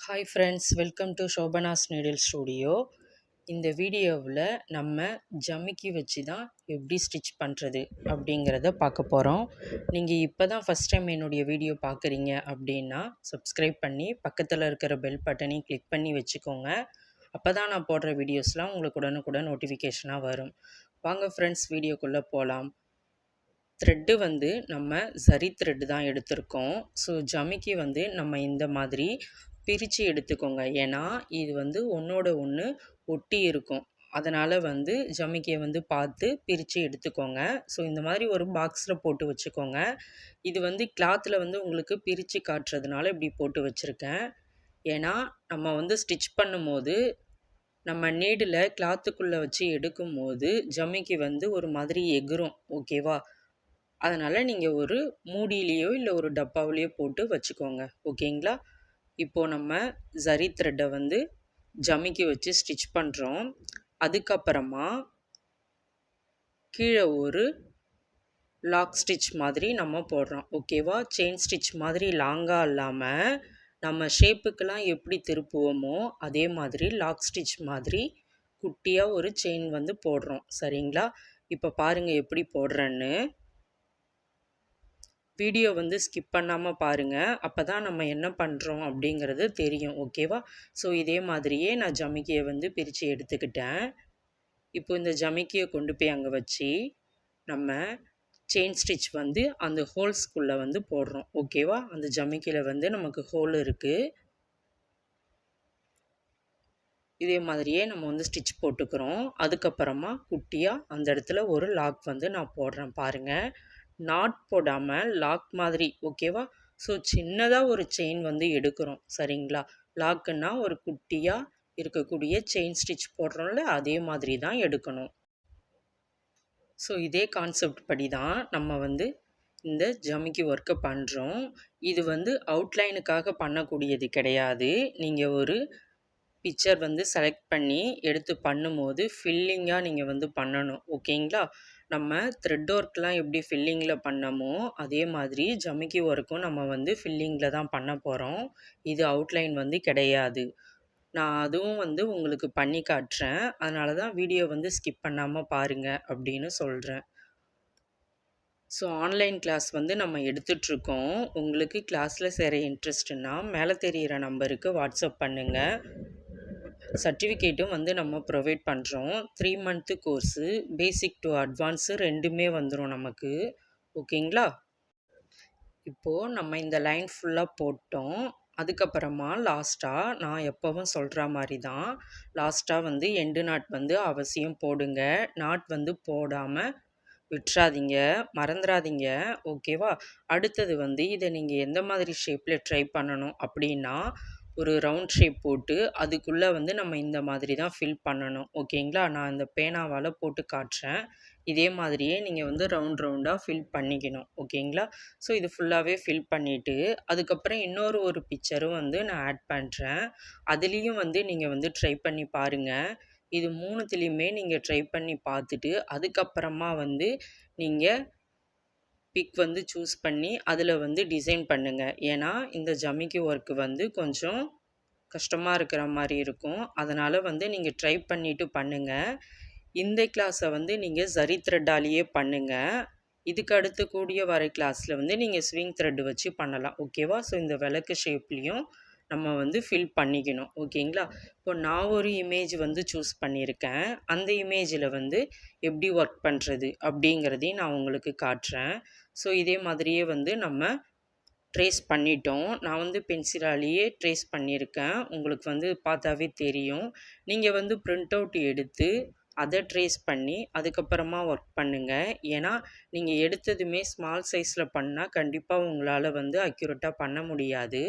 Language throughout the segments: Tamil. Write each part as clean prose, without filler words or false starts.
Hi friends, welcome to Shobana's needle studio. இந்த வீடியோவில் நம்ம ஜமிக்கி வச்சு தான் எப்படி ஸ்டிச் பண்ணுறது அப்படிங்கிறத பார்க்க போகிறோம். நீங்கள் இப்போ தான் ஃபஸ்ட் டைம் என்னுடைய வீடியோ பார்க்குறீங்க அப்படின்னா சப்ஸ்கிரைப் பண்ணி பக்கத்தில் இருக்கிற பெல் பட்டனையும் கிளிக் பண்ணி வச்சுக்கோங்க. அப்போ தான் நான் போடுற வீடியோஸ்லாம் உங்களுக்கு உடனுக்குடன் நோட்டிஃபிகேஷனாக வரும். வாங்க ஃப்ரெண்ட்ஸ், வீடியோக்குள்ளே போகலாம். த்ரெட்டு வந்து நம்ம சரி த்ரெட்டு தான் எடுத்திருக்கோம். ஸோ ஜமிக்கி வந்து நம்ம இந்த மாதிரி பிரித்து எடுத்துக்கோங்க. ஏன்னா இது வந்து ஒன்றோட ஒன்று ஒட்டி இருக்கும். அதனால் வந்து ஜமிக்கியை வந்து பார்த்து பிரித்து எடுத்துக்கோங்க. ஸோ இந்த மாதிரி ஒரு பாக்ஸில் போட்டு வச்சுக்கோங்க. இது வந்து கிளாத்தில் வந்து உங்களுக்கு பிரித்து காட்டுறதுனால இப்படி போட்டு வச்சுருக்கேன். ஏன்னா நம்ம வந்து ஸ்டிச் பண்ணும்போது நம்ம நீடில் கிளாத்துக்குள்ளே வச்சு எடுக்கும்போது ஜமிக்கி வந்து ஒரு மாதிரி எகிரும். ஓகேவா? அதனால் நீங்கள் ஒரு மூடியிலையோ இல்லை ஒரு டப்பாவிலையோ போட்டு வச்சுக்கோங்க. ஓகேங்களா? இப்போது நம்ம ஜரி த்ரெட்டை வந்து ஜமிக்கி வச்சு ஸ்டிச் பண்ணுறோம். அதுக்கப்புறமா கீழே ஒரு லாக் ஸ்டிச் மாதிரி நம்ம போடுறோம். ஓகேவா? செயின் ஸ்டிச் மாதிரி லாங்காக இல்லாமல் நம்ம ஷேப்புக்கெல்லாம் எப்படி திருப்புவோமோ அதே மாதிரி லாக் ஸ்டிச் மாதிரி குட்டியாக ஒரு செயின் வந்து போடுறோம். சரிங்களா? இப்போ பாருங்கள் எப்படி போடுறேன்னு. வீடியோ வந்து ஸ்கிப் பண்ணாமல் பாருங்கள். அப்போ தான் நம்ம என்ன பண்ணுறோம் அப்படிங்கிறது தெரியும். ஓகேவா? ஸோ இதே மாதிரியே நான் ஜமிக்கியை வந்து பிரித்து எடுத்துக்கிட்டேன். இப்போ இந்த ஜமிக்கியை கொண்டு போய் அங்கே வச்சு நம்ம செயின் ஸ்டிச் வந்து அந்த ஹோல்ஸ்குள்ளே வந்து போடுறோம். ஓகேவா? அந்த ஜமிக்கியில் வந்து நமக்கு ஹோல் இருக்குது. இதே மாதிரியே நம்ம வந்து ஸ்டிச் போட்டுக்கிறோம். அதுக்கப்புறமா குட்டியாக அந்த இடத்துல ஒரு லாக் வந்து நான் போடுறேன் பாருங்கள். நாட் போடாமல் லாக் மாதிரி. ஓகேவா? ஸோ சின்னதாக ஒரு செயின் வந்து எடுக்கிறோம். சரிங்களா? லாக்குன்னா ஒரு குட்டியாக இருக்கக்கூடிய செயின் ஸ்டிச் போடுறோம்ல, அதே மாதிரி தான் எடுக்கணும். ஸோ இதே கான்செப்ட் படி தான் நம்ம வந்து இந்த ஜமிக்கி ஒர்க்கை பண்ணுறோம். இது வந்து அவுட்லைனுக்காக பண்ணக்கூடியது கிடையாது. நீங்கள் ஒரு பிக்சர் வந்து செலக்ட் பண்ணி எடுத்து பண்ணும்போது ஃபில்லிங்காக நீங்கள் வந்து பண்ணணும். ஓகேங்களா? நம்ம த்ரெட் ஒர்க்லாம் எப்படி ஃபில்லிங்கில் பண்ணமோ அதே மாதிரி ஜமிக்கி ஒர்க்கும் நம்ம வந்து ஃபில்லிங்கில் தான் பண்ண போகிறோம். இது அவுட்லைன் வந்து கிடையாது. நான் அதுவும் வந்து உங்களுக்கு பண்ணி காட்டுறேன். அதனால தான் வீடியோ வந்து ஸ்கிப் பண்ணாமல் பாருங்கள் அப்படின்னு சொல்கிறேன். ஸோ ஆன்லைன் கிளாஸ் வந்து நம்ம எடுத்துகிட்ருக்கோம். உங்களுக்கு கிளாஸில் சேர இன்ட்ரெஸ்ட்டுன்னா மேலே தெரிகிற நம்பருக்கு வாட்ஸ்அப் பண்ணுங்கள். சர்டிஃபிகேட்டும் வந்து நம்ம ப்ரொவைட் பண்ணுறோம். 3 month course, basic to advance ரெண்டுமே வந்துடும் நமக்கு. ஓகேங்களா? இப்போது நம்ம இந்த லைன் ஃபுல்லாக போட்டோம். அதுக்கப்புறமா லாஸ்ட்டாக நான் எப்போவும் சொல்கிற மாதிரி தான் லாஸ்ட்டாக வந்து எண்டு நாட் வந்து அவசியம் போடுங்க. நாட் வந்து போடாமல் விட்டுறாதீங்க, மறந்துடாதீங்க. ஓகேவா? அடுத்தது வந்து இதை நீங்கள் எந்த மாதிரி ஷேப்பில் ட்ரை பண்ணணும் அப்படின்னா ஒரு ரவுண்ட் ஷேப் போட்டு அதுக்குள்ளே வந்து நம்ம இந்த மாதிரி தான் ஃபில் பண்ணணும். ஓகேங்களா? நான் இந்த பேனாவால் போட்டு காட்டுறேன். இதே மாதிரியே நீங்கள் வந்து ரவுண்டாக ஃபில் பண்ணிக்கணும். ஓகேங்களா? ஸோ இது ஃபுல்லாகவே ஃபில் பண்ணிவிட்டு அதுக்கப்புறம் ஒரு பிக்சரும் வந்து நான் ஆட் பண்ணுறேன். அதுலேயும் வந்து நீங்கள் வந்து ட்ரை பண்ணி பாருங்கள். இது 3த்துலேயுமே நீங்கள் ட்ரை பண்ணி பார்த்துட்டு அதுக்கப்புறமா வந்து நீங்கள் பிக் வந்து சூஸ் பண்ணி அதில் வந்து டிசைன் பண்ணுங்கள். ஏன்னா இந்த ஜமிக்கி ஒர்க்கு வந்து கொஞ்சம் கஷ்டமாக இருக்கிற மாதிரி இருக்கும். அதனால் வந்து நீங்கள் ட்ரை பண்ணிவிட்டு பண்ணுங்கள். இந்த கிளாஸை வந்து நீங்கள் ஜரி த்ரெட்டாலேயே பண்ணுங்கள். இதுக்கு அடுத்து கூடிய வர கிளாஸில் வந்து நீங்கள் ஸ்விங் த்ரெட் வச்சு பண்ணலாம். ஓகேவா? ஸோ இந்த விளக்கு ஷேப்லேயும் நம்ம வந்து ஃபில் பண்ணிக்கணும். ஓகேங்களா? இப்போ நான் ஒரு இமேஜ் வந்து சூஸ் பண்ணியிருக்கேன். அந்த இமேஜில் வந்து எப்படி ஒர்க் பண்ணுறது அப்படிங்கிறதையும் நான் உங்களுக்கு காட்டுறேன். ஸோ இதே மாதிரியே வந்து நம்ம ட்ரேஸ் பண்ணிட்டோம். நான் வந்து பென்சிலாலேயே ட்ரேஸ் பண்ணியிருக்கேன். உங்களுக்கு வந்து பார்த்தாவே தெரியும். நீங்கள் வந்து பிரிண்ட் அவுட் எடுத்து அதை ட்ரேஸ் பண்ணி அதுக்கப்புறமா ஒர்க் பண்ணுங்கள். ஏன்னா நீங்கள் எடுத்ததுமே ஸ்மால் சைஸில் பண்ணால் கண்டிப்பாக உங்களால் வந்து அக்யூரேட்டாக பண்ண முடியாது.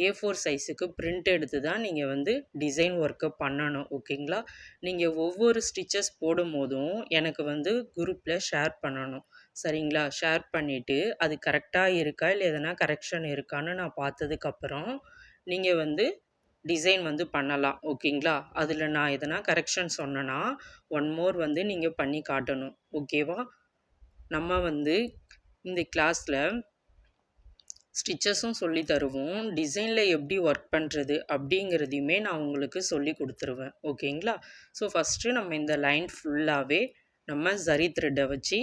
A4 சைஸுக்கு பிரிண்ட் எடுத்து தான் நீங்கள் வந்து டிசைன் ஒர்க்கை பண்ணணும். ஓகேங்களா? நீங்கள் ஒவ்வொரு ஸ்டிச்சஸ் போடும் போதும் எனக்கு வந்து குரூப்பில் ஷேர் பண்ணணும். சரிங்களா? ஷேர் பண்ணிவிட்டு அது கரெக்டாக இருக்கா இல்லை எதனா கரெக்ஷன் இருக்கான்னு நான் பார்த்ததுக்கப்புறம் நீங்கள் வந்து டிசைன் வந்து பண்ணலாம். ஓகேங்களா? அதில் நான் எதனா கரெக்ஷன் சொன்னேன்னா ஒன் மோர் வந்து நீங்கள் பண்ணி காட்டணும். ஓகேவா? நம்ம வந்து இந்த கிளாஸில் ஸ்டிச்சஸும் சொல்லி தருவோம். டிசைனில் எப்படி ஒர்க் பண்ணுறது அப்படிங்கிறதையுமே நான் உங்களுக்கு சொல்லி கொடுத்துருவேன். ஓகேங்களா? ஸோ ஃபஸ்ட்டு நம்ம இந்த லைன் ஃபுல்லாகவே நம்ம ஜரி த்ரெட்டை வச்சு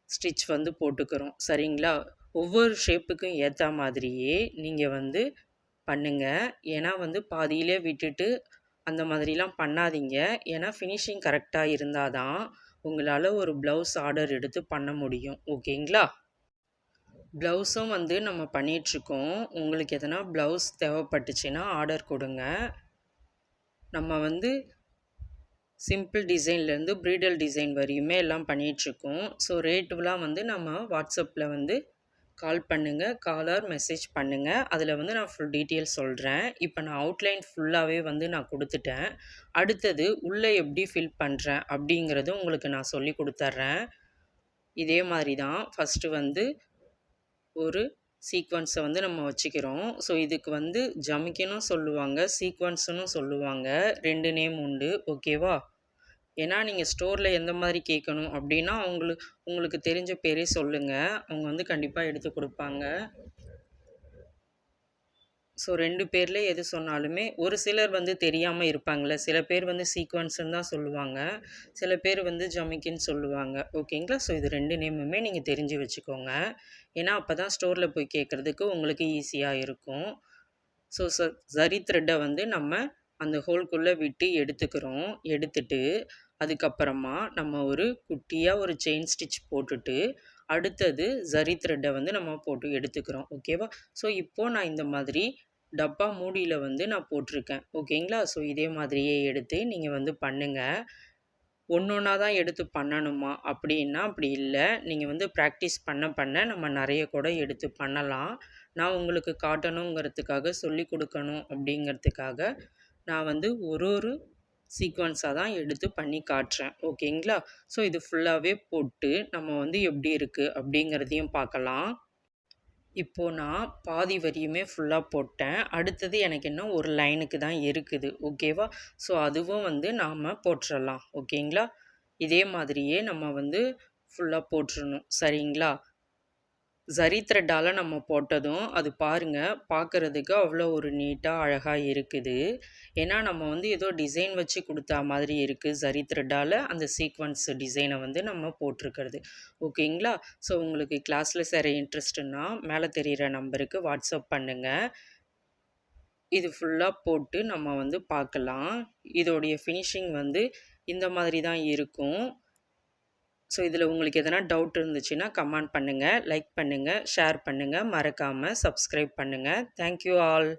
ஸ்டிச் வந்து போட்டுக்கிறோம். சரிங்களா? ஒவ்வொரு ஷேப்புக்கும் ஏற்ற மாதிரியே நீங்கள் வந்து பண்ணுங்க. ஏன்னா வந்து பாதியிலே விட்டுட்டு அந்த மாதிரிலாம் பண்ணாதீங்க. ஏன்னா ஃபினிஷிங் கரெக்டாக இருந்தால் தான் உங்களால் ஒரு ப்ளவுஸ் ஆர்டர் எடுத்து பண்ண முடியும். ஓகேங்களா? ப்ளவுஸும் வந்து நம்ம பண்ணிகிட்ருக்கோம். உங்களுக்கு எதனா ப்ளவுஸ் தேவைப்பட்டுச்சுன்னா ஆர்டர் கொடுங்க. நம்ம வந்து சிம்பிள் டிசைன்லேருந்து ப்ரீடல் டிசைன் வரையுமே எல்லாம் பண்ணிகிட்ருக்கோம். ஸோ ரேட்டுலாம் வந்து நம்ம வாட்ஸ்அப்பில் வந்து கால் பண்ணுங்கள், கால் ஆர் மெசேஜ் பண்ணுங்கள். அதில் வந்து நான் ஃபுல் டீட்டெயில்ஸ் சொல்கிறேன். இப்போ நான் அவுட்லைன் ஃபுல்லாகவே வந்து நான் கொடுத்துட்டேன். அடுத்தது உள்ளே எப்படி ஃபில் பண்ணுறேன் அப்படிங்கிறது உங்களுக்கு நான் சொல்லி கொடுத்துட்றேன். இதே மாதிரி தான் ஃபஸ்ட்டு வந்து ஒரு சீக்வன்ஸை வந்து நம்ம வச்சுக்கிறோம். ஸோ இதுக்கு வந்து ஜமிக்கினும் சொல்லுவாங்க, சீக்வன்ஸுன்னு சொல்லுவாங்க. 2 நேம் உண்டு. ஓகேவா? ஏன்னா நீங்கள் ஸ்டோரில் எந்த மாதிரி கேட்கணும் அப்படின்னா உங்களுக்கு தெரிஞ்ச பேரே சொல்லுங்கள். அவங்க வந்து கண்டிப்பாக எடுத்து கொடுப்பாங்க. ஸோ 2 பேரில் எது சொன்னாலுமே ஒரு சிலர் வந்து தெரியாமல் இருப்பாங்கள்ல. சில பேர் வந்து சீக்வன்ஸுன்னு தான் சொல்லுவாங்க. சில பேர் வந்து ஜமிக்கின்னு சொல்லுவாங்க. ஓகேங்களா? ஸோ இது 2 நேமுமே நீங்கள் தெரிஞ்சு வச்சுக்கோங்க. ஏன்னா அப்போ தான் ஸ்டோரில் போய் கேட்குறதுக்கு உங்களுக்கு ஈஸியாக இருக்கும். ஸோ ஜரி த்ரெட்டை வந்து நம்ம அந்த ஹோல்குள்ளே விட்டு எடுத்துக்கிறோம். எடுத்துட்டு அதுக்கப்புறமா நம்ம ஒரு குட்டியாக ஒரு செயின் ஸ்டிச் போட்டுட்டு அடுத்தது ஜரி த்ரெட்டை வந்து நம்ம போட்டு எடுத்துக்கிறோம். ஓகேவா? ஸோ இப்போது நான் இந்த மாதிரி டப்பா மூடியில் வந்து நான் போட்டிருக்கேன். ஓகேங்களா? ஸோ இதே மாதிரியே எடுத்து நீங்கள் வந்து பண்ணுங்கள். ஒன்றா தான் எடுத்து பண்ணணுமா அப்படின்னா அப்படி இல்லை. நீங்கள் வந்து ப்ராக்டிஸ் பண்ண நம்ம நிறைய கூட எடுத்து பண்ணலாம். நான் உங்களுக்கு காட்டணுங்கிறதுக்காக சொல்லி கொடுக்கணும் அப்படிங்கிறதுக்காக நான் வந்து ஒரு சீக்வன்ஸாக தான் எடுத்து பண்ணி காட்டுறேன். ஓகேங்களா? ஸோ இது ஃபுல்லாகவே போட்டு நம்ம வந்து எப்படி இருக்குது அப்படிங்கிறதையும் பார்க்கலாம். இப்போது நான் பாதி வரியுமே ஃபுல்லாக போட்டேன். அடுத்தது எனக்கு இன்னும் ஒரு லைனுக்கு தான் இருக்குது. ஓகேவா? ஸோ அதுவும் வந்து நாம் போட்டுறலாம். ஓகேங்களா? இதே மாதிரியே நம்ம வந்து ஃபுல்லாக போட்டுறணும். சரிங்களா? ஜரி த்ரெட்டால் நம்ம போட்டதும் அது பாருங்கள், பார்க்குறதுக்கு அவ்வளோ ஒரு நீட்டாக அழகாக இருக்குது. ஏன்னா நம்ம வந்து ஏதோ டிசைன் வச்சு கொடுத்தா மாதிரி இருக்குது. ஜரி த்ரெட்டால் அந்த சீக்வன்ஸ் டிசைனை வந்து நம்ம போட்டிருக்கிறது. ஓகேங்களா? ஸோ உங்களுக்கு கிளாஸில் சேர இன்ட்ரெஸ்ட்டுன்னா மேலே தெரிகிற நம்பருக்கு வாட்ஸ்அப் பண்ணுங்கள். இது ஃபுல்லாக போட்டு நம்ம வந்து பார்க்கலாம். இதோடைய ஃபினிஷிங் வந்து இந்த மாதிரி தான் இருக்கும். ஸோ இதில் உங்களுக்கு எதனா டவுட் இருந்துச்சுன்னா கமெண்ட் பண்ணுங்கள், லைக் பண்ணுங்கள், ஷேர் பண்ணுங்கள், மறக்காமல் சப்ஸ்கிரைப் பண்ணுங்கள். Thank you all.